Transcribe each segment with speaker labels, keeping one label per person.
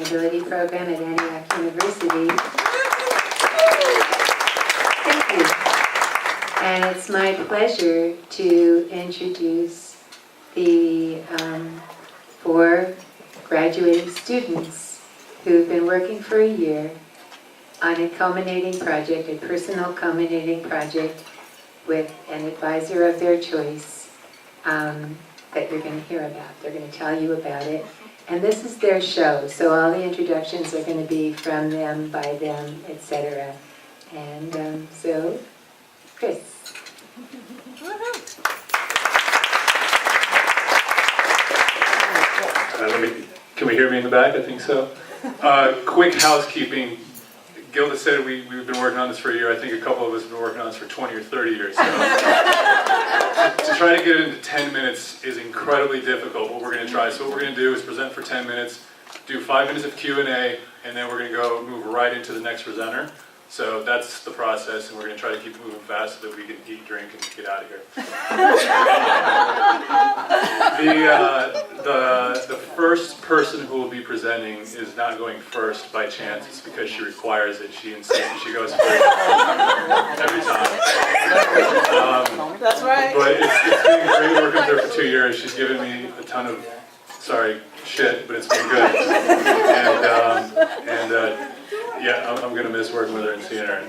Speaker 1: Sustainability Program at Antioch University. Thank you. And it's my pleasure to introduce the 4 graduating students who've been working for a year on a culminating project, a personal culminating project with an advisor of their choice that you're going to hear about. They're going to tell you about it. And this is their show, so all the introductions are going to be from them, by them, etc. And so, Chris.
Speaker 2: Can we hear me in the back? I think so. Quick housekeeping. Gilda said we've been working on this for a year. I think a couple of us have been working on this for 20 or 30 years. So to try to get it into 10 minutes is incredibly difficult, but we're going to try. So what we're going to do is present for 10 minutes, do 5 minutes of Q&A, and then we're going to move right into the next presenter. So that's the process, and we're going to try to keep it moving fast so that we can eat, drink, and get out of here. The first person who will be presenting is not going first by chance. It's because she requires it. She insists she goes first every time.
Speaker 3: That's right.
Speaker 2: But it's been great working with her for 2 years. She's given me a ton of, shit, but it's been good. Yeah, I'm going to miss working with her and seeing her.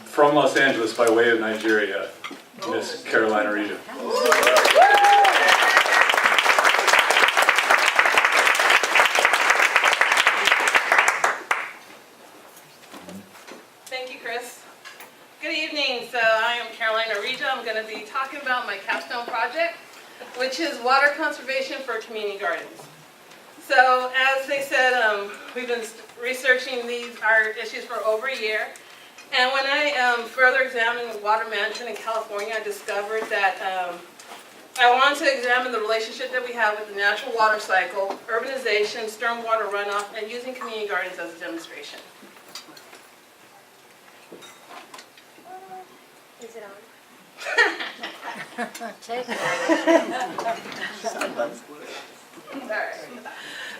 Speaker 2: From Los Angeles, by way of Nigeria, Miss Carolina Regia.
Speaker 3: Thank you, Chris. Good evening. So I am Carolina Regia. I'm going to be talking about my Capstone project, which is water conservation for community gardens. So as they said, we've been researching our issues for over a year. And when I further examined water management in California, I discovered that I wanted to examine the relationship that we have with the natural water cycle, urbanization, stormwater runoff, and using community gardens as a demonstration.
Speaker 4: Is it on?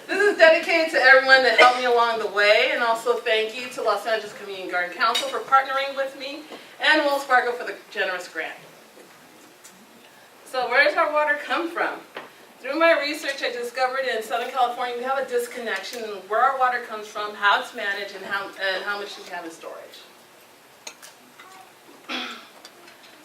Speaker 3: This is dedicated to everyone that helped me along the way, and also thank you to Los Angeles Community Garden Council for partnering with me, and Wells Fargo for the generous grant. So where does our water come from? Through my research, I discovered in Southern California we have a disconnection in where our water comes from, how it's managed, and how much we have in storage.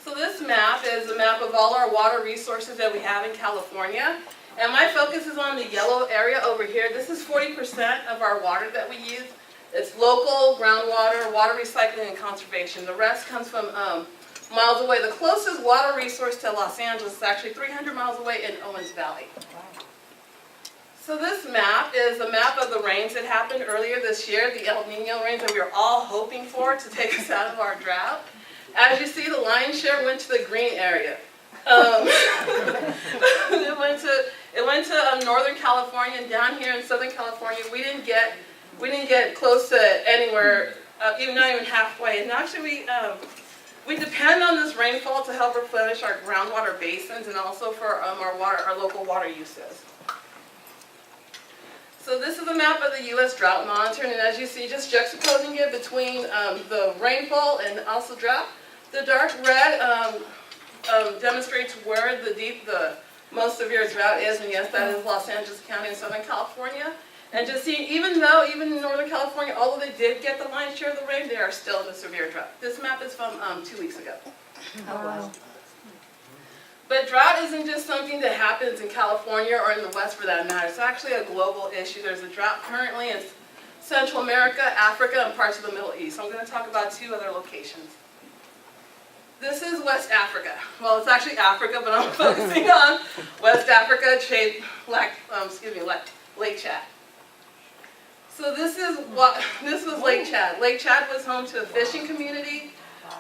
Speaker 3: So this map is a map of all our water resources that we have in California. And my focus is on the yellow area over here. This is 40% of our water that we use. It's local, groundwater, water recycling, and conservation. The rest comes from miles away. The closest water resource to Los Angeles is actually 300 miles away in Owens Valley. So this map is a map of the rains that happened earlier this year, the El Nino rains that we were all hoping for to take us out of our drought. As you see, the lion's share went to the green area. It went to Northern California, and down here in Southern California, we didn't get close to anywhere, not even halfway. And actually, we depend on this rainfall to help replenish our groundwater basins and also for our local water uses. So this is a map of the U.S. drought monitoring, and as you see, just juxtaposing it between the rainfall and also drought. The dark red demonstrates where the most severe drought is, and yes, that is Los Angeles County in Southern California. And just see, even in Northern California, although they did get the lion's share of the rain, they are still in a severe drought. This map is from 2 weeks ago.
Speaker 4: Oh, wow.
Speaker 3: But drought isn't just something that happens in California or in the West for that matter. It's actually a global issue. There's a drought currently in Central America, Africa, and parts of the Middle East. So I'm going to talk about 2 other locations. This is West Africa. Well, it's actually Africa, but I'm focusing on West Africa, Lake Chad. So this was Lake Chad. Lake Chad was home to a fishing community.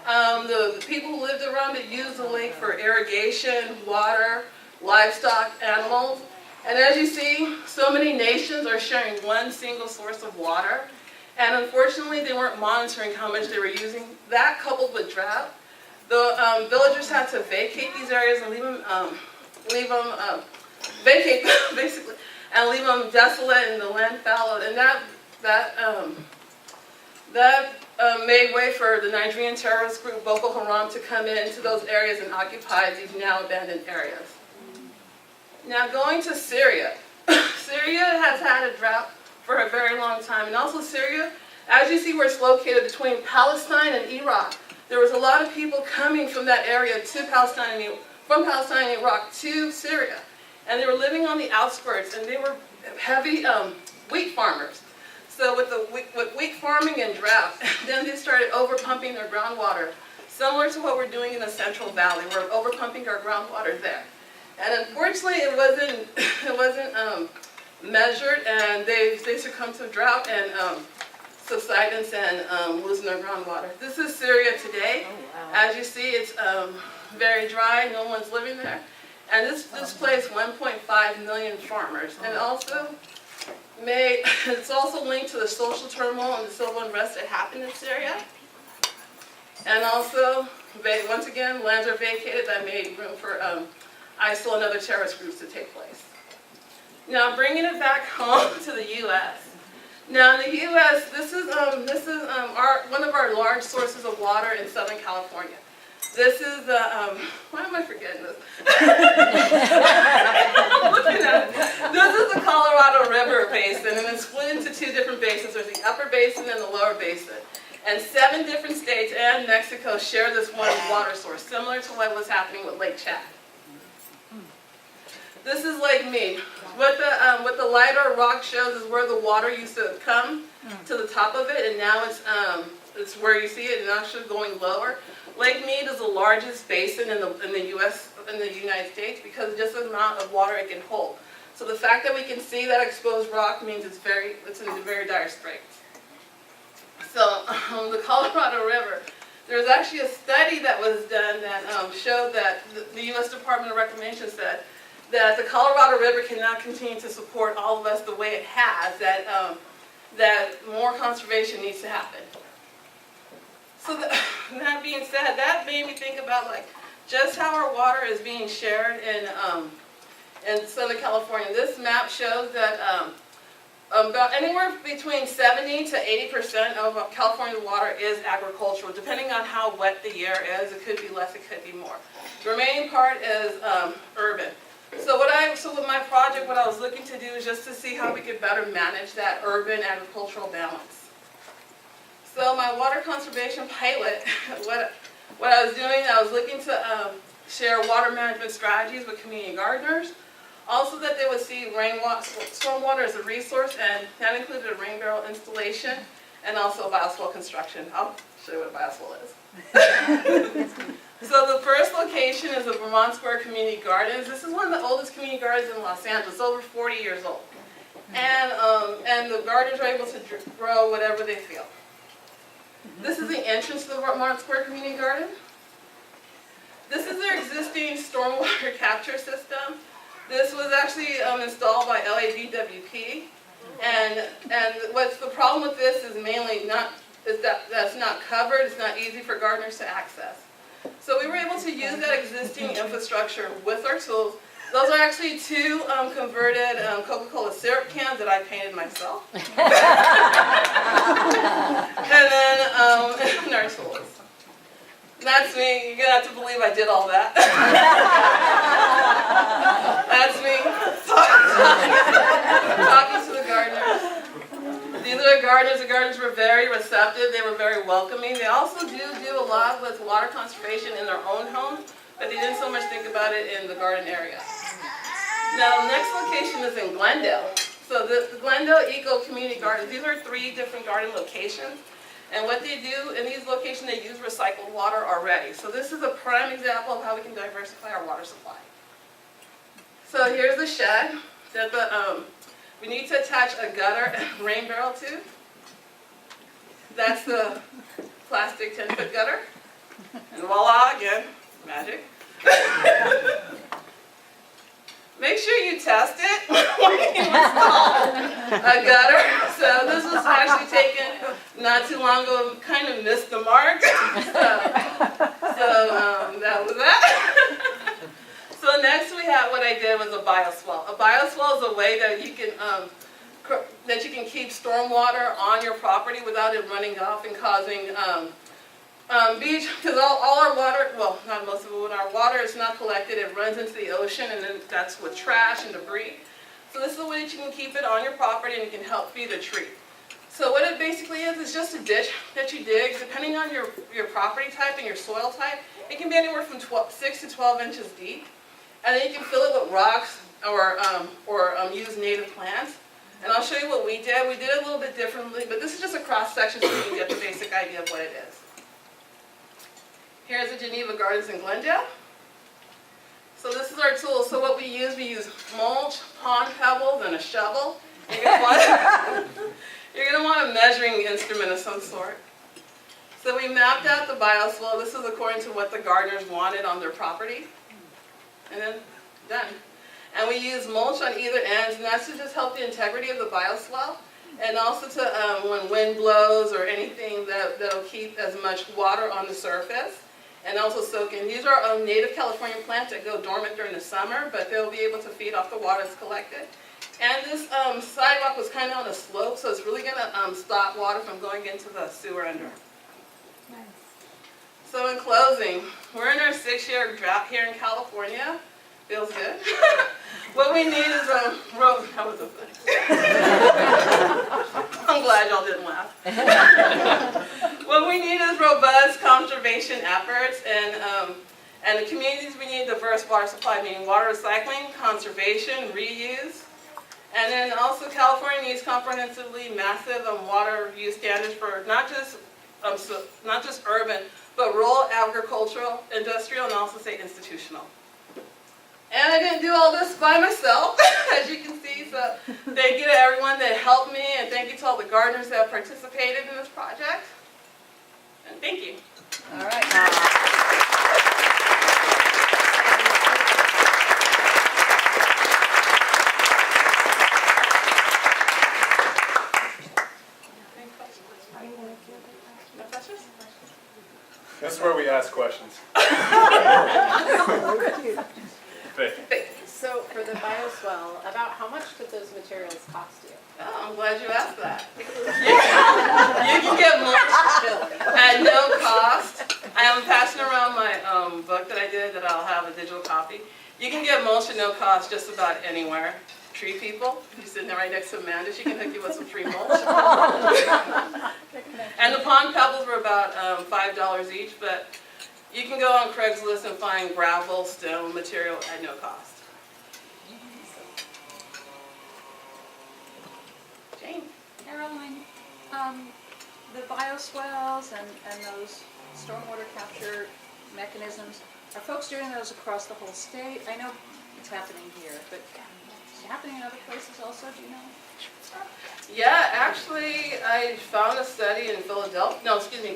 Speaker 3: The people who lived around it used the lake for irrigation, water, livestock, animals. And as you see, so many nations are sharing one single source of water. And unfortunately, they weren't monitoring how much they were using. That coupled with drought, the villagers had to vacate these areas and vacate basically and leave them desolate and the land fallowed. And that made way for the Nigerian terrorist group Boko Haram to come into those areas and occupy these now abandoned areas. Now going to Syria. Syria has had a drought for a very long time, and also Syria, as you see where it's located between Palestine and Iraq, there was a lot of people coming from that area to Palestine, from Palestine and Iraq to Syria, and they were living on the outskirts, and they were heavy wheat farmers. So with wheat farming and drought, then they started overpumping their groundwater, similar to what we're doing in the Central Valley. We're overpumping our groundwater there. And unfortunately, it wasn't measured, and they succumbed to drought and subsidence and losing their groundwater. This is Syria today.
Speaker 4: Oh, wow.
Speaker 3: As you see, it's very dry. No one's living there. And this displaced 1.5 million farmers. And also, it's also linked to the social turmoil and the civil unrest that happened in Syria. And also, once again, lands are vacated that made room for ISIL and other terrorist groups to take place. Now, bringing it back home to the U.S. Now, in the U.S., this is one of our large sources of water in Southern California. This is the, why am I forgetting this? I'm looking at it. This is the Colorado River Basin, and it's split into two different basins. There's the upper basin and the lower basin. And 7 different states and Mexico share this one water source, similar to what was happening with Lake Chad. This is Lake Mead. What the lighter rock shows is where the water used to come to the top of it, and now it's where you see it and actually going lower. Lake Mead is the largest basin in the United States because of just the amount of water it can hold. So the fact that we can see that exposed rock means it's in very dire straits. So the Colorado River, there's actually a study that was done that showed that the U.S. Department of Reclamation said that the Colorado River cannot continue to support all of us the way it has, that more conservation needs to happen. So that being said, that made me think about just how our water is being shared in Southern California. This map shows that about anywhere between 70 to 80% of California's water is agricultural, depending on how wet the year is. It could be less, it could be more. The remaining part is urban. So with my project, what I was looking to do is just to see how we could better manage that urban agricultural balance. So my water conservation pilot, what I was doing, I was looking to share water management strategies with community gardeners. Also that they would see stormwater as a resource, and that included a rain barrel installation and also bioswale construction. I'll show you what a bioswale is. So the first location is the Vermont Square Community Gardens. This is one of the oldest community gardens in Los Angeles, over 40 years old. And the gardeners are able to grow whatever they feel. This is the entrance to the Vermont Square Community Garden. This is their existing stormwater capture system. This was actually installed by LADWP. And what's the problem with this is mainly that's not covered, it's not easy for gardeners to access. So we were able to use that existing infrastructure with our tools. Those are actually 2 converted Coca-Cola syrup cans that I painted myself. And then our tools. That's me. You're going to have to believe I did all that. That's me talking to the gardeners. These are the gardeners. The gardeners were very receptive. They were very welcoming. They also do a lot with water conservation in their own homes, but they didn't so much think about it in the garden area. Now, the next location is in Glendale. So the Glendale Eco Community Gardens, these are 3 different garden locations. And what they do in these locations, they use recycled water already. So this is a prime example of how we can diversify our water supply. So here's the shed that we need to attach a gutter and rain barrel to. That's the plastic 10-foot gutter. And voila, again, magic. Make sure you test it when you install a gutter. So this was actually taken not too long ago, kind of missed the mark. So that was that. So next what I did was a bioswale. A bioswale is a way that you can keep stormwater on your property without it running off and causing beach, because all our water, well, not most of it, when our water is not collected, it runs into the ocean, and then that's with trash and debris. So this is a way that you can keep it on your property and it can help feed a tree. So what it basically is just a ditch that you dig, depending on your property type and your soil type. It can be anywhere from 6 to 12 inches deep. And then you can fill it with rocks or use native plants. And I'll show you what we did. We did it a little bit differently, but this is just a cross section so you can get the basic idea of what it is. Here's the Geneva Gardens in Glendale. So this is our tool. So what we use mulch, pond pebbles, and a shovel. You're going to want a measuring instrument of some sort. So we mapped out the bioswale. This is according to what the gardeners wanted on their property. And then done. And we use mulch on either ends, and that's to just help the integrity of the bioswale, and also to when wind blows or anything that'll keep as much water on the surface, and also soak in. These are native California plants that go dormant during the summer, but they'll be able to feed off the water that's collected. And this sidewalk was kind of on a slope, so it's really going to stop water from going into the sewer under. So in closing, we're in our 6-year drought here in California. Feels good. What we need is a road. That was a funny. I'm glad y'all didn't laugh. What we need is robust conservation efforts, and the communities we need diverse water supply, meaning water recycling, conservation, reuse, and then also California needs comprehensively massive water use standards for not just urban, but rural, agricultural, industrial, and also say institutional. And I didn't do all this by myself, as you can see, so thank you to everyone that helped me, and thank you to all the gardeners that participated in this project. And thank you.
Speaker 4: All right.
Speaker 3: No questions?
Speaker 2: This is where we ask questions.
Speaker 4: So for the bioswale, about how much did those materials cost you?
Speaker 3: Oh, I'm glad you asked that. You can get mulch at no cost. I am passing around my book that I did that I'll have a digital copy. You can get mulch at no cost just about anywhere. Tree people, you're sitting there right next to Amanda, she can hook you with some free mulch. And the pond pebbles were about $5 each, but you can go on Craigslist and find gravel, stone material at no cost. Jane?
Speaker 5: Caroline, the bioswales and those stormwater capture mechanisms, are folks doing those across the whole state? I know it's happening here, but is it happening in other places also, do you know?
Speaker 3: Yeah, actually, I found a study in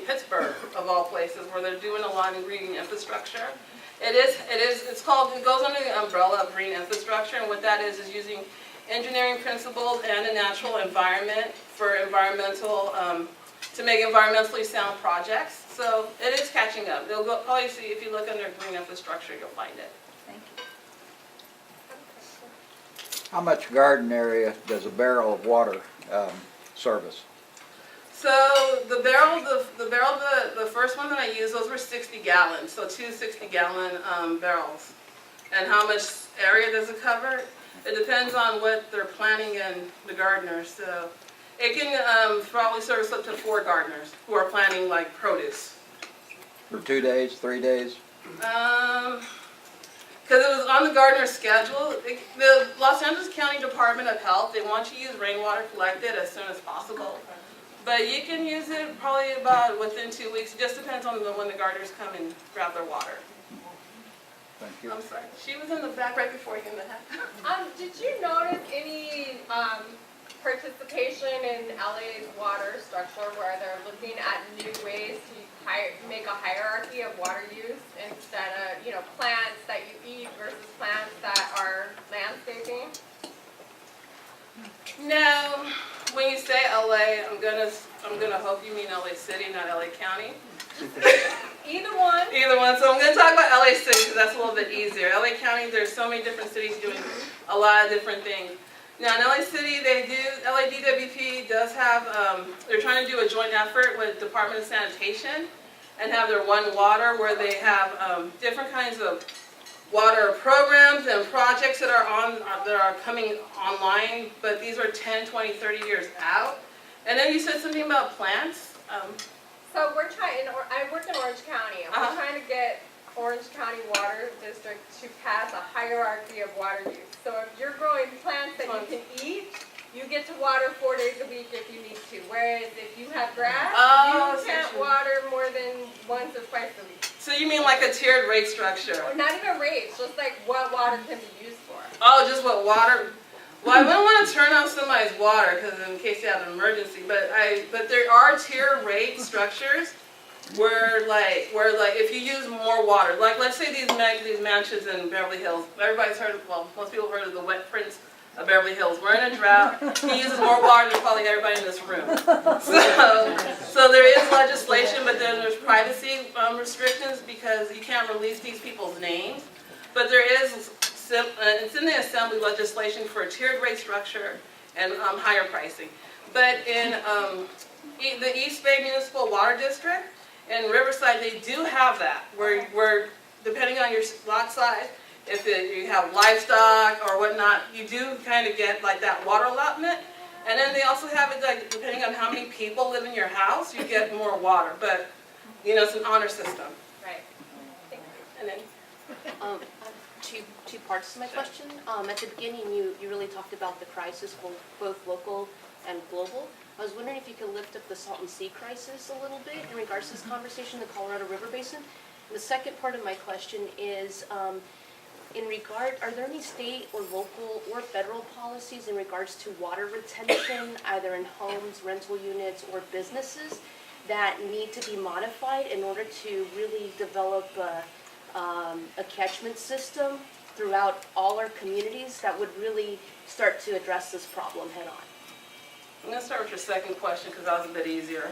Speaker 3: Pittsburgh, of all places, where they're doing a lot in green infrastructure. It goes under the umbrella of green infrastructure, and what that is using engineering principles and a natural environment for to make environmentally sound projects. So it is catching up. You'll probably see, if you look under green infrastructure, you'll find it.
Speaker 5: Thank you.
Speaker 6: How much garden area does a barrel of water service?
Speaker 3: So the first one that I used, those were 60 gallons, so two 60-gallon barrels. And how much area does it cover? It depends on what they're planting in the gardeners. So it can probably service up to 4 gardeners who are planting like produce.
Speaker 6: For 2 days, 3 days?
Speaker 3: Because it was on the gardener's schedule. The Los Angeles County Department of Health, they want you to use rainwater collected as soon as possible. But you can use it probably about within 2 weeks. It just depends on when the gardeners come and grab their water.
Speaker 6: Thank you.
Speaker 3: I'm sorry. She was in the back right before you in the head.
Speaker 7: Did you notice any participation in LA's water structure where they're looking at new ways to make a hierarchy of water use instead of, plants that you eat versus plants that are landscaping?
Speaker 3: No. When you say LA, I'm gonna hope you mean LA City, not LA County.
Speaker 7: Either one.
Speaker 3: Either one. So I'm going to talk about LA City because that's a little bit easier. LA County, there's so many different cities doing a lot of different things. Now in LA City, LADWP does have, they're trying to do a joint effort with Department of Sanitation and have their One Water where they have different kinds of water programs and projects that are coming online, but these are 10, 20, 30 years out. And then you said something about plants.
Speaker 7: So we're trying, I work in Orange County, and we're trying to get Orange County Water District to pass a hierarchy of water use. So if you're growing plants that you can eat, you get to water 4 days a week if you need to. Whereas if you have grass, you can't water more than once or twice a week.
Speaker 3: So you mean like a tiered rate structure?
Speaker 7: Or not even rates, just like what water can be used for.
Speaker 3: Oh, just what water? Well, I wouldn't want to turn off somebody's water because in case you have an emergency. But there are tier rate structures where like if you use more water, like let's say these mansions in Beverly Hills. Everybody's heard of, well, most people have heard of the Wet Prince of Beverly Hills. We're in a drought. He uses more water than probably everybody in this room. So there is legislation, but then there's privacy restrictions because you can't release these people's names. But there is. It's in the Assembly legislation for a tiered rate structure and higher pricing. But in the East Bay Municipal Water District in Riverside, they do have that, where depending on your lot size, if you have livestock or whatnot, you do kind of get like that water allotment. And then they also have it like depending on how many people live in your house, you get more water. But you know, it's an honor system.
Speaker 7: Right.
Speaker 3: And then.
Speaker 8: Two parts to my question. At the beginning, you really talked about the crisis, both local and global. I was wondering if you could lift up the salt and sea crisis a little bit in regards to this conversation, the Colorado River Basin. And the second part of my question is, are there any state or local or federal policies in regards to water retention, either in homes, rental units, or businesses, that need to be modified in order to really develop a catchment system throughout all our communities that would really start to address this problem head on?
Speaker 3: I'm going to start with your second question because that was a bit easier.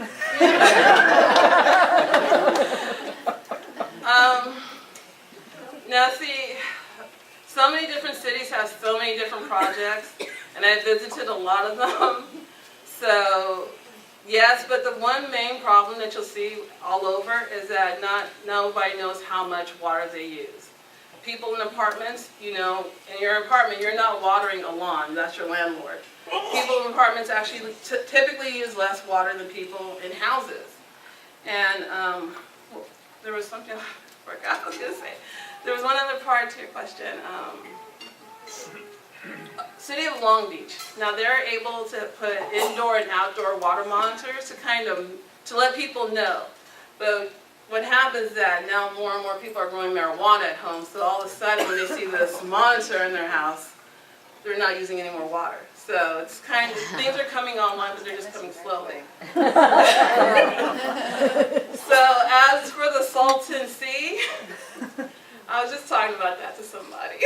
Speaker 3: Now see, so many different cities have so many different projects, and I've visited a lot of them. So yes, but the one main problem that you'll see all over is that nobody knows how much water they use. People in apartments, you know, in your apartment, you're not watering a lawn, that's your landlord. People in apartments actually typically use less water than people in houses. And there was something I forgot I was going to say. There was one other part to your question. City of Long Beach. Now they're able to put indoor and outdoor water monitors to let people know. But what happens is that now more and more people are growing marijuana at home, so all of a sudden when they see this monitor in their house, they're not using any more water. So it's kind of, things are coming online, but they're just coming slowly. So as for the Salton Sea, I was just talking about that to somebody.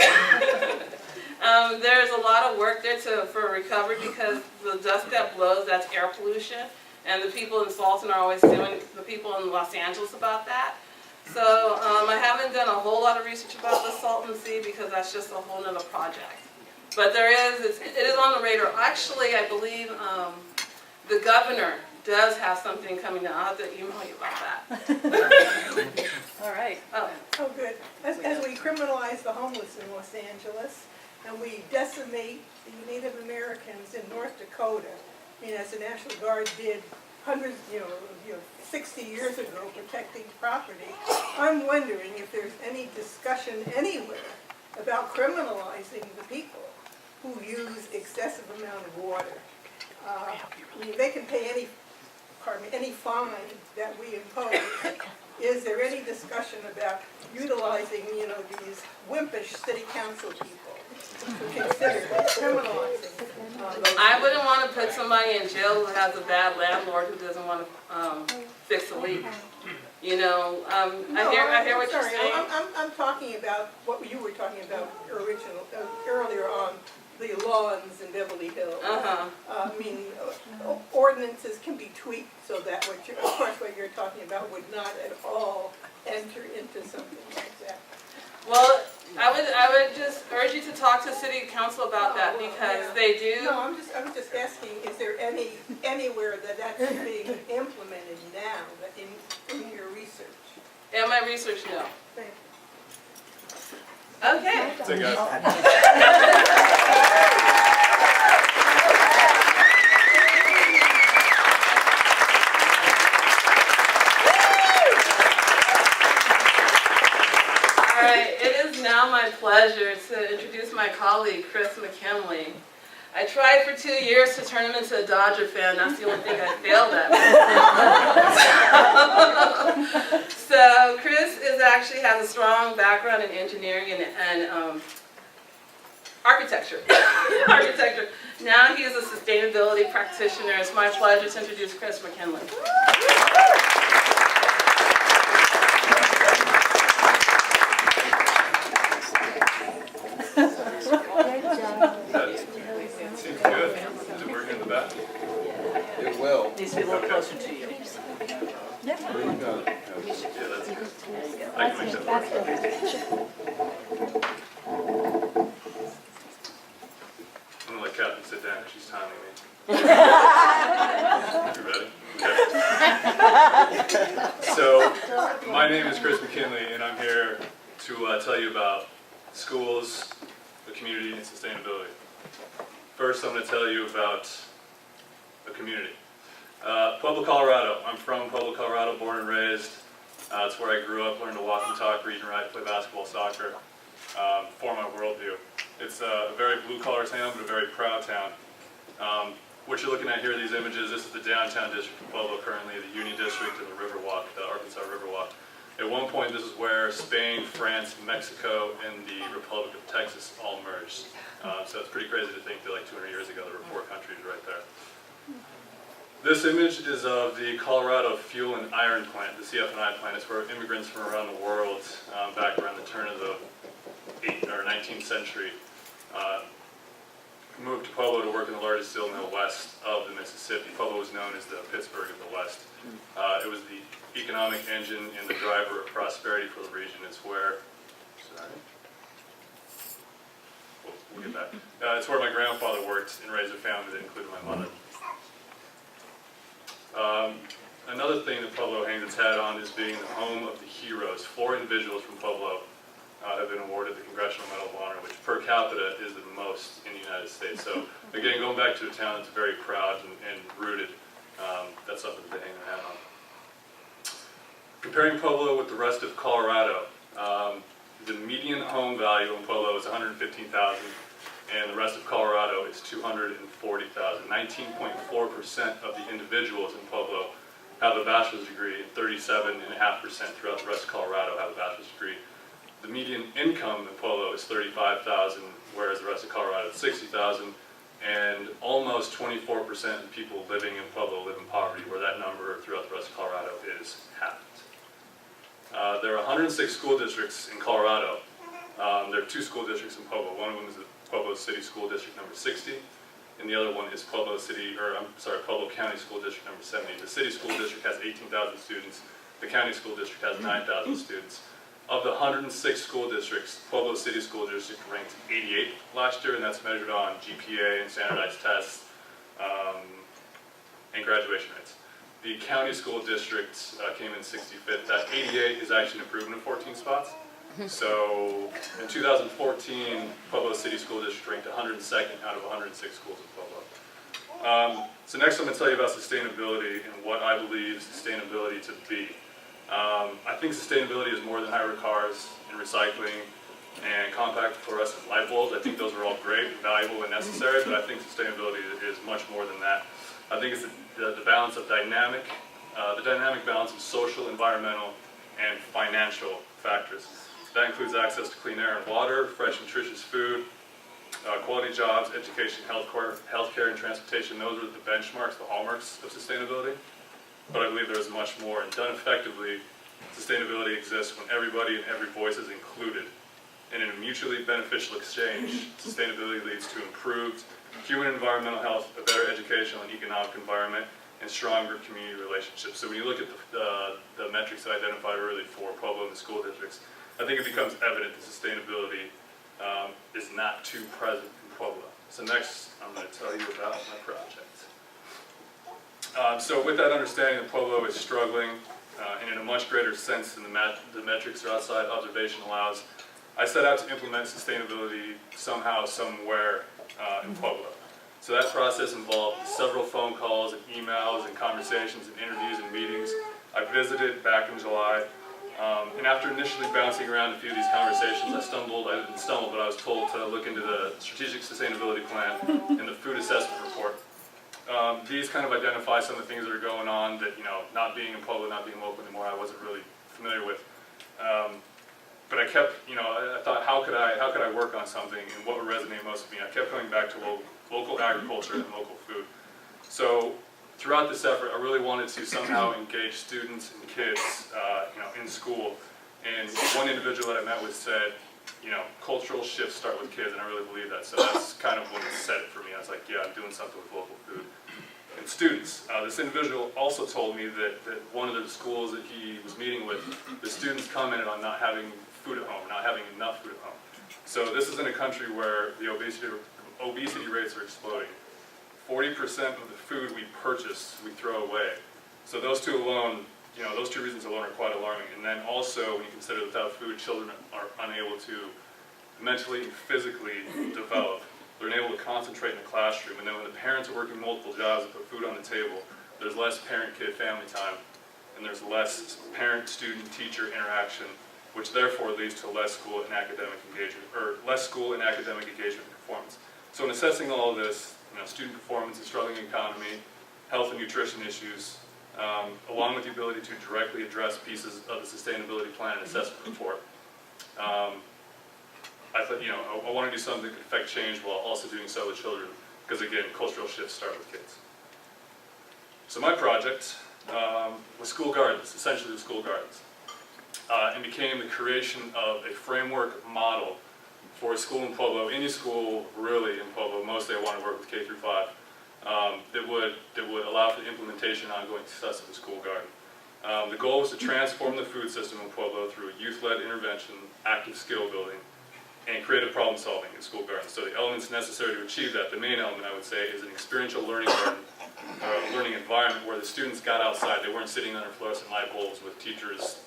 Speaker 3: There's a lot of work there for recovery because the dust that blows, that's air pollution. And the people in Salton are always suing the people in Los Angeles about that. So I haven't done a whole lot of research about the Salton Sea because that's just a whole nother project. But it is on the radar. Actually, I believe the governor does have something coming out. I'll have to email you about that.
Speaker 5: All right.
Speaker 3: Oh.
Speaker 9: Oh, good. As we criminalize the homeless in Los Angeles, and we decimate the Native Americans in North Dakota, I mean, as the National Guard did hundreds, 60 years ago, protecting property, I'm wondering if there's any discussion anywhere about criminalizing the people who use excessive amount of water. I mean, they can pay any fine that we impose. Is there any discussion about utilizing, these wimpish city council people to consider criminalizing?
Speaker 3: I wouldn't want to put somebody in jail who has a bad landlord who doesn't want to fix a leak. I hear what you're saying.
Speaker 9: I'm talking about what you were talking about earlier on, the lawns in Beverly Hills.
Speaker 3: Uh-huh.
Speaker 9: I mean, ordinances can be tweaked so that what you're, of course, what you're talking about would not at all enter into something like that.
Speaker 3: Well, I would just urge you to talk to city council about that because they do.
Speaker 9: No, I was just asking, is there anywhere that that's being implemented now, that in your research?
Speaker 3: In my research, no.
Speaker 9: Thank
Speaker 3: Okay.
Speaker 2: So guys,
Speaker 3: All right, it is now my pleasure to introduce my colleague, Chris McKinley. I tried for 2 years to turn him into a Dodger fan. That's the only thing I failed at. So Chris actually has a strong background in engineering and architecture. Architecture. Now he is a sustainability practitioner. It's my pleasure to introduce Chris McKinley.
Speaker 2: seems good. Is it working in the back?
Speaker 6: It will.
Speaker 10: Needs to be a little closer to you.
Speaker 2: Yeah, that's good. I can make that work. I'm gonna let Catherine sit down. She's timing me. You ready? Okay. So, my name is Chris McKinley, and I'm here to tell you about schools, the community, and sustainability. First, I'm going to tell you about the community. Pueblo, Colorado. I'm from Pueblo, Colorado, born and raised. It's where I grew up, learned to walk and talk, read and write, play basketball, soccer, form my worldview. It's a very blue-collar town, but a very proud town. What you're looking at here, these images, this is the downtown district of Pueblo currently, the Union District and the Riverwalk, the Arkansas Riverwalk. At one point, this is where Spain, France, Mexico, and the Republic of Texas all merged. So it's pretty crazy to think that like 200 years ago there were 4 countries right there. This image is of the Colorado Fuel and Iron Plant, the CF&I plant. It's where immigrants from around the world, back around the turn of the 19th century, moved to Pueblo to work in the largest steel mill west of the Mississippi. Pueblo was known as the Pittsburgh of the West. It was the economic engine and the driver of prosperity for the region. It's where, we'll get back. It's where my grandfather worked and raised a family that included my mother. Another thing that Pueblo hangs its hat on is being the home of the heroes. 4 individuals from Pueblo have been awarded the Congressional Medal of Honor, which per capita is the most in the United States. So again, going back to a town that's very proud and rooted, that's something that they hang their hat on. Comparing Pueblo with the rest of Colorado, the median home value in Pueblo is $115,000, and the rest of Colorado is $240,000. 19.4% of the individuals in Pueblo have a bachelor's degree, and 37.5% throughout the rest of Colorado have a bachelor's degree. The median income in Pueblo is $35,000, whereas the rest of Colorado is $60,000, and almost 24% of people living in Pueblo live in poverty, where that number throughout the rest of Colorado is halved. There are 106 school districts in Colorado. There are 2 school districts in Pueblo. One of them is the Pueblo City School District number 60, and the other one is Pueblo County School District number 70. The city school district has 18,000 students. The county school district has 9,000 students. Of the 106 school districts, Pueblo City School District ranked 88th last year, and that's measured on GPA and standardized tests and graduation rates. The county school district came in 65th. That 88 is actually an improvement of 14 spots. So in 2014, Pueblo City School District ranked 102nd out of 106 schools in Pueblo. So next I'm going to tell you about sustainability and what I believe sustainability to be. I think sustainability is more than hybrid cars and recycling and compact fluorescent light bulbs. I think those are all great, valuable, and necessary, but I think sustainability is much more than that. I think it's the balance of the dynamic balance of social, environmental, and financial factors. That includes access to clean air and water, fresh, nutritious food, quality jobs, education, healthcare, and transportation. Those are the benchmarks, the hallmarks of sustainability. But I believe there is much more, and done effectively, sustainability exists when everybody and every voice is included and in a mutually beneficial exchange, sustainability leads to improved human and environmental health, a better educational and economic environment, and stronger community relationships. So when you look at the metrics that I identified earlier for Pueblo and the school districts, I think it becomes evident that sustainability is not too present in Pueblo. So next, I'm going to tell you about my project. So with that understanding that Pueblo is struggling, and in a much greater sense than the metrics or outside observation allows, I set out to implement sustainability somehow, somewhere in Pueblo. So that process involved several phone calls and emails and conversations and interviews and meetings. I visited back in July, and after initially bouncing around a few of these conversations, I didn't stumble, but I was told to look into the Strategic Sustainability Plan and the Food Assessment Report. These kind of identify some of the things that are going on that, not being in Pueblo, not being local anymore, I wasn't really familiar with. But I kept, I thought, how could I work on something and what would resonate most with me? I kept coming back to local agriculture and local food. So throughout this effort, I really wanted to somehow engage students and kids, in school. And one individual that I met with said, cultural shifts start with kids, and I really believe that. So that's kind of what set it for me. I was like, yeah, I'm doing something with local food. And students, this individual also told me that one of the schools that he was meeting with, the students commented on not having food at home, not having enough food at home. So this is in a country where the obesity rates are exploding. 40% of the food we purchase, we throw away. So those two alone, those two reasons alone are quite alarming. And then also, when you consider that without food, children are unable to mentally and physically develop. They're unable to concentrate in the classroom. And then when the parents are working multiple jobs to put food on the table, there's less parent-kid family time, and there's less parent-student-teacher interaction, which therefore leads to less school and academic engagement, and performance. So in assessing all of this, student performance, a struggling economy, health and nutrition issues, along with the ability to directly address pieces of the sustainability plan and assessment report, I thought, I want to do something that could affect change while also doing so with children, because again, cultural shifts start with kids. So my project was school gardens, essentially the school gardens, and became the creation of a framework model for a school in Pueblo, any school really in Pueblo. Mostly I want to work with K through 5, that would allow for the implementation and ongoing success of the school garden. The goal was to transform the food system in Pueblo through youth-led intervention, active skill building, and creative problem solving in school gardens. So the elements necessary to achieve that, the main element I would say, is an experiential learning garden, a learning environment where the students got outside. They weren't sitting under fluorescent light bulbs with teachers,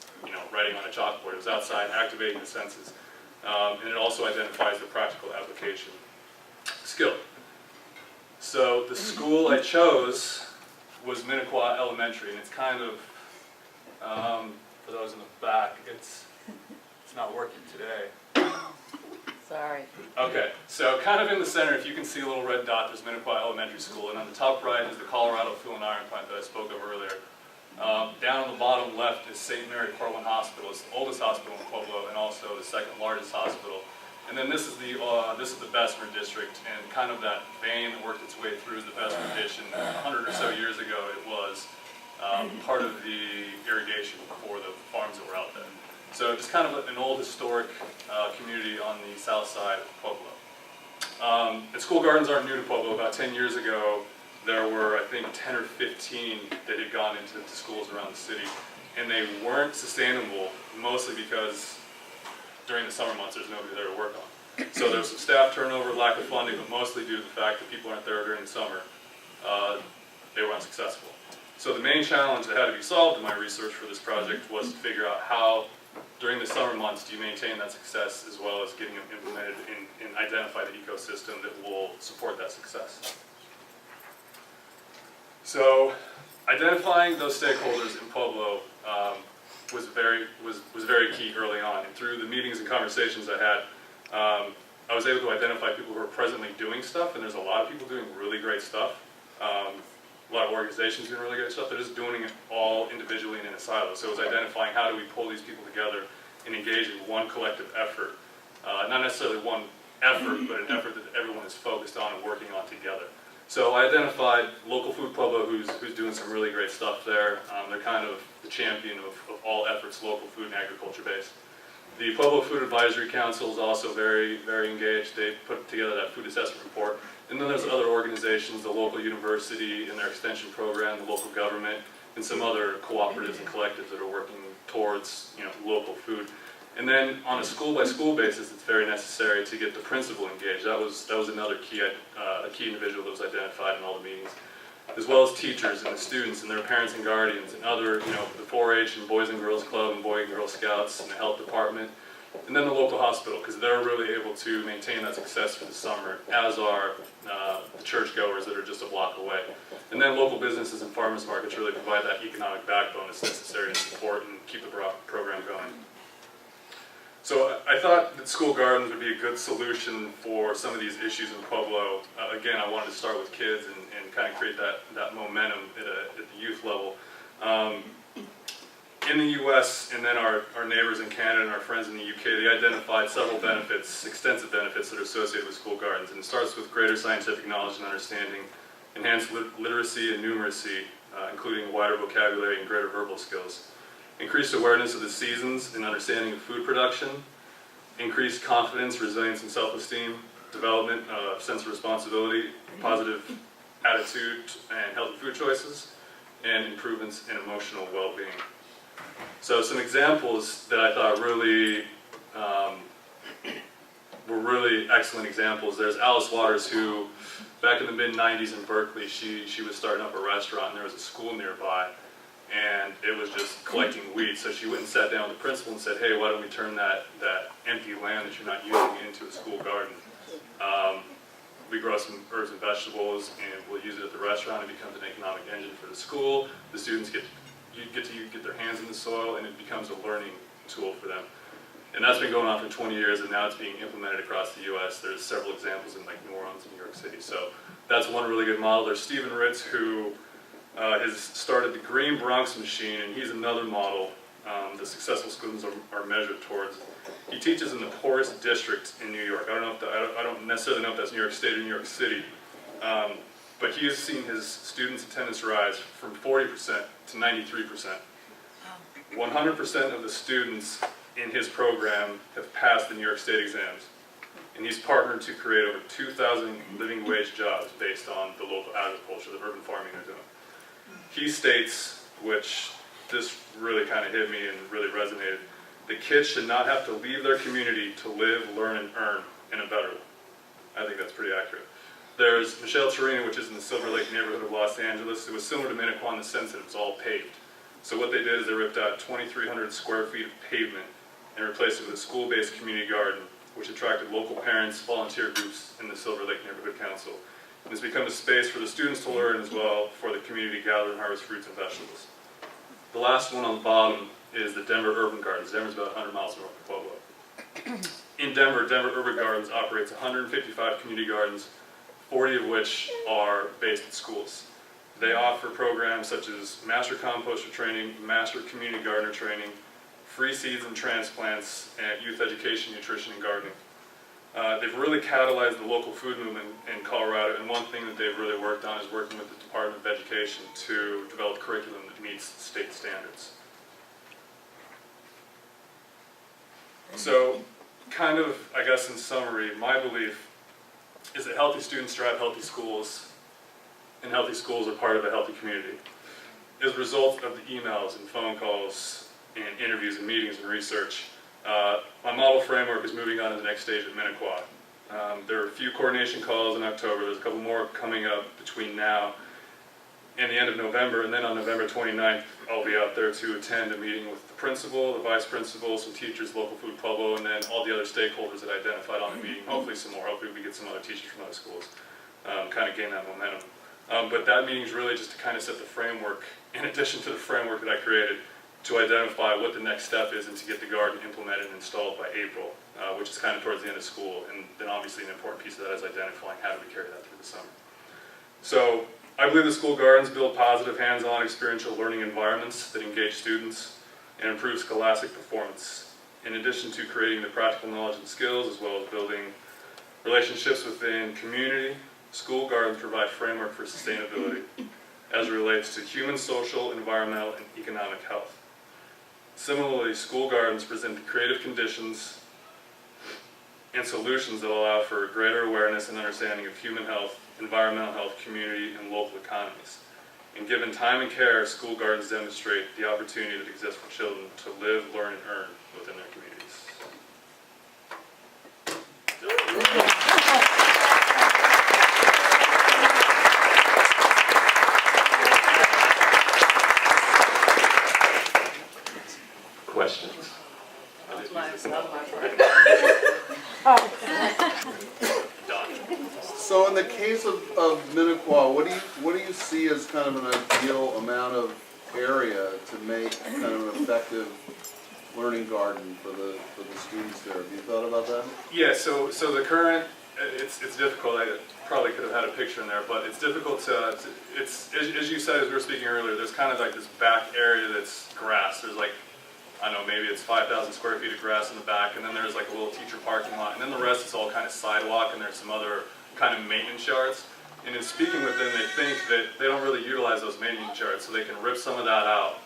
Speaker 2: writing on a chalkboard. It was outside, activating the senses. And it also identifies the practical application skill. So the school I chose was Minnequaw Elementary, and it's kind of, for those in the back, it's not working today.
Speaker 10: Sorry.
Speaker 2: Okay, so kind of in the center, if you can see a little red dot, there's Minnequaw Elementary School, and on the top right is the Colorado Fuel and Iron Plant that I spoke of earlier. Down on the bottom left is St. Mary Corwin Hospital. It's the oldest hospital in Pueblo and also the second largest hospital. And then this is the Bessemer district, and kind of that vein that worked its way through the Bessemer ditch. And 100 or so years ago, it was part of the irrigation for the farms that were out there. So just kind of an old historic community on the south side of Pueblo. And school gardens aren't new to Pueblo. About 10 years ago, there were, I think, 10 or 15 that had gone into schools around the city. And they weren't sustainable, mostly because during the summer months, there's nobody there to work on. So there was some staff turnover, lack of funding, but mostly due to the fact that people aren't there during the summer. They were unsuccessful. So the main challenge that had to be solved in my research for this project was to figure out how, during the summer months, do you maintain that success, as well as getting them implemented and identify the ecosystem that will support that success. So identifying those stakeholders in Pueblo was very key early on. And through the meetings and conversations I had, I was able to identify people who are presently doing stuff, and there's a lot of people doing really great stuff. A lot of organizations doing really great stuff. They're just doing it all individually and in a silo. So it was identifying how do we pull these people together and engage in one collective effort. Not necessarily one effort, but an effort that everyone is focused on and working on together. So I identified Local Food Pueblo, who's doing some really great stuff there. They're kind of the champion of all efforts local food and agriculture based. The Pueblo Food Advisory Council is also very, very engaged. They put together that food assessment report. And then there's other organizations, the local university and their extension program, the local government, and some other cooperatives and collectives that are working towards, local food. And then on a school-by-school basis, it's very necessary to get the principal engaged. That was another key individual that was identified in all the meetings, as well as teachers and the students and their parents and guardians and other, the 4-H and Boys and Girls Club and Boy and Girl Scouts and the health department, and then the local hospital, because they're really able to maintain that success for the summer, as are the churchgoers that are just a block away. And then local businesses and farmers markets really provide that economic backbone that's necessary to support and keep the program going. So I thought that school gardens would be a good solution for some of these issues in Pueblo. Again, I wanted to start with kids and kind of create that momentum at the youth level. In the U.S. and then our neighbors in Canada and our friends in the UK, they identified several benefits, extensive benefits that are associated with school gardens. And it starts with greater scientific knowledge and understanding, enhanced literacy and numeracy, including a wider vocabulary and greater verbal skills. Increased awareness of the seasons and understanding of food production, increased confidence, resilience, and self-esteem, development of sense of responsibility, positive attitude and healthy food choices, and improvements in emotional well-being. So some examples that I thought really were really excellent examples. There's Alice Waters, who back in the mid-90s in Berkeley, she was starting up a restaurant, and there was a school nearby. And it was just collecting weeds, so she went and sat down with the principal and said, hey, why don't we turn that empty land that you're not using into a school garden? We grow some herbs and vegetables, and we'll use it at the restaurant. It becomes an economic engine for the school. The students get their hands in the soil, and it becomes a learning tool for them. And that's been going on for 20 years, and now it's being implemented across the U.S. There's several examples in like New Orleans and New York City. So that's one really good model. There's Stephen Ritz, who has started the Green Bronx Machine, and he's another model that successful students are measured towards. He teaches in the poorest district in New York. I don't necessarily know if that's New York State or New York City, but he has seen his students' attendance rise from 40% to 93%. 100% of the students in his program have passed the New York State exams, and he's partnered to create over 2,000 living wage jobs based on the local agriculture, the urban farming they're doing. He states, which this really kind of hit me and really resonated, that kids should not have to leave their community to live, learn, and earn in a better one. I think that's pretty accurate. There's Michelle Torino, which is in the Silver Lake neighborhood of Los Angeles. It was similar to Minnequan in the sense that it was all paved. So what they did is they ripped out 2,300 square feet of pavement and replaced it with a school-based community garden, which attracted local parents, volunteer groups, and the Silver Lake Neighborhood Council. And it's become a space for the students to learn as well for the community to gather and harvest fruits and vegetables. The last one on the bottom is the Denver Urban Gardens. Denver's about 100 miles north of Pueblo. In Denver, Denver Urban Gardens operates 155 community gardens, 40 of which are based at schools. They offer programs such as master composter training, master community gardener training, free seeds and transplants, and youth education, nutrition, and gardening. They've really catalyzed the local food movement in Colorado, and one thing that they've really worked on is working with the Department of Education to develop curriculum that meets state standards. So, kind of, I guess in summary, my belief is that healthy students drive healthy schools, and healthy schools are part of a healthy community. As a result of the emails and phone calls and interviews and meetings and research, my model framework is moving on to the next stage at Minnequan. There are a few coordination calls in October. There's a couple more coming up between now and the end of November, and then on November 29th, I'll be out there to attend a meeting with the principal, the vice principal, some teachers, Local Food Pueblo, and then all the other stakeholders that I identified on the meeting. Hopefully some more. Hopefully we get some other teachers from other schools, kind of gain that momentum. But that meeting is really just to kind of set the framework, in addition to the framework that I created, to identify what the next step is and to get the garden implemented and installed by April, which is kind of towards the end of school. And then obviously an important piece of that is identifying how do we carry that through the summer. So I believe the school gardens build positive, hands-on, experiential learning environments that engage students and improve scholastic performance, in addition to creating the practical knowledge and skills, as well as building relationships within community. School gardens provide framework for sustainability as it relates to human, social, environmental, and economic health. Similarly, school gardens present creative conditions and solutions that allow for greater awareness and understanding of human health, environmental health, community, and local economies. And given time and care, school gardens demonstrate the opportunity that exists for children to live, learn, and earn within their communities. Questions?
Speaker 11: So in the case of Minnequa, what do you see as kind of an ideal amount of area to make kind of an effective learning garden for the students there? Have you thought about that?
Speaker 2: Yeah, so the current, it's difficult. I probably could have had a picture in there, but it's difficult to it's, as you said, as we were speaking earlier, there's kind of like this back area that's grass. There's like, I don't know, maybe it's 5,000 square feet of grass in the back, and then there's like a little teacher parking lot, and then the rest is all kind of sidewalk, and there's some other kind of maintenance yards. And in speaking with them, they think that they don't really utilize those maintenance yards, so they can rip some of that out.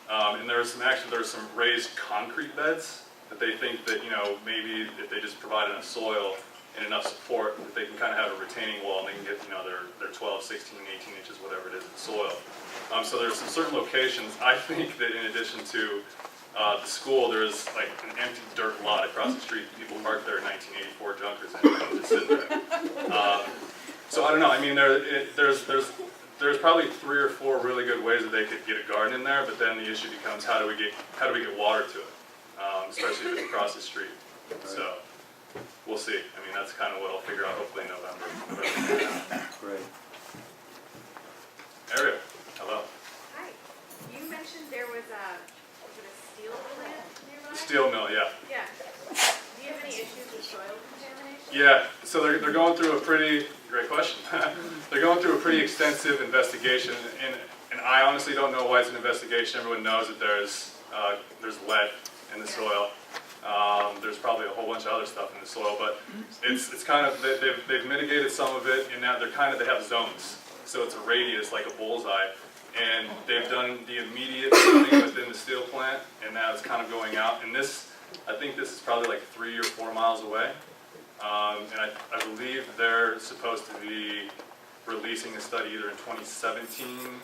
Speaker 2: And there's some raised concrete beds that they think that, you know, maybe if they just provide enough soil and enough support, that they can kind of have a retaining wall, and they can get, you know, their 12, 16, 18 inches, whatever it is, in soil. So there's some certain locations. I think that in addition to the school, there's like an empty dirt lot across the street. People parked their 1984 Junkers and just sit there. So I don't know. I mean, there's probably 3 or 4 really good ways that they could get a garden in there. But then the issue becomes how do we get water to it, especially if it's across the street. So we'll see. I mean, that's kind of what I'll figure out hopefully in November.
Speaker 11: Great.
Speaker 2: Ariel, hello.
Speaker 12: Hi. You mentioned there was a steel plant nearby?
Speaker 2: Steel mill, yeah.
Speaker 12: Yeah. Do you have any issues with soil contamination?
Speaker 2: Yeah, so they're going through a pretty, great question. They're going through a pretty extensive investigation, and I honestly don't know why it's an investigation. Everyone knows that there's lead in the soil. There's probably a whole bunch of other stuff in the soil, but it's kind of, they've mitigated some of it, and now they have zones. So it's a radius, like a bullseye. And they've done the immediate zoning within the steel plant, and now it's kind of going out. And I think this is probably like 3 or 4 miles away. And I believe they're supposed to be releasing a study either in 2017